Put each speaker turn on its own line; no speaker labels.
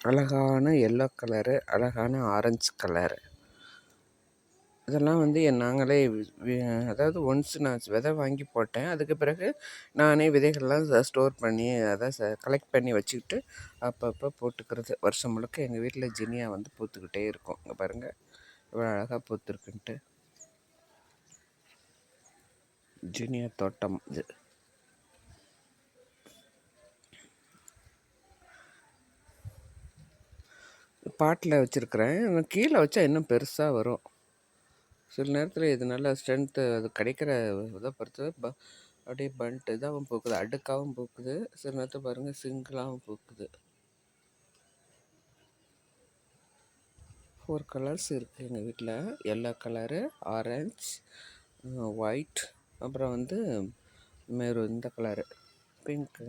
அழகான yellow colour, அழகான orange colour. இதெல்லாம் வந்து நாங்களே அதாவது ஒன்ஸ் நான் விதை வாங்கி போட்டேன். அதுக்கு பிறகு நானே விதைகள்லாம் ஸ்டோர் பண்ணி அதை கலெக்ட் பண்ணி வச்சுக்கிட்டு அப்பப்போ போட்டுக்கிறது. வருஷம் முழுக்க எங்கள் வீட்டில் ஜினியா வந்து பூத்துக்கிட்டே இருக்கும். இங்கே பாருங்கள் இவ்வளோ அழகாக பூத்துருக்குன்ட்டு. ஜினியா தோட்டம் இது. பாட்டில் வச்சுருக்கிறேன். கீழே வச்சா இன்னும் பெருசாக வரும். சில நேரத்தில் இது நல்லா ஸ்ட்ரென்த்து அது கிடைக்கிற இதை பொறுத்து அப்படியே பண்ட் இதாகவும் பூக்குது, அடுக்காகவும் பூக்குது. சில நேரத்தில் பாருங்கள் சிங்கிளாகவும் பூக்குது. 4 கலர்ஸ் இருக்குது எங்கள் வீட்டில். எல்லோ கலரு, ஆரஞ்ச், ஒயிட், அப்புறம் வந்து மெரூன், இந்த கலரு பிங்க்கு.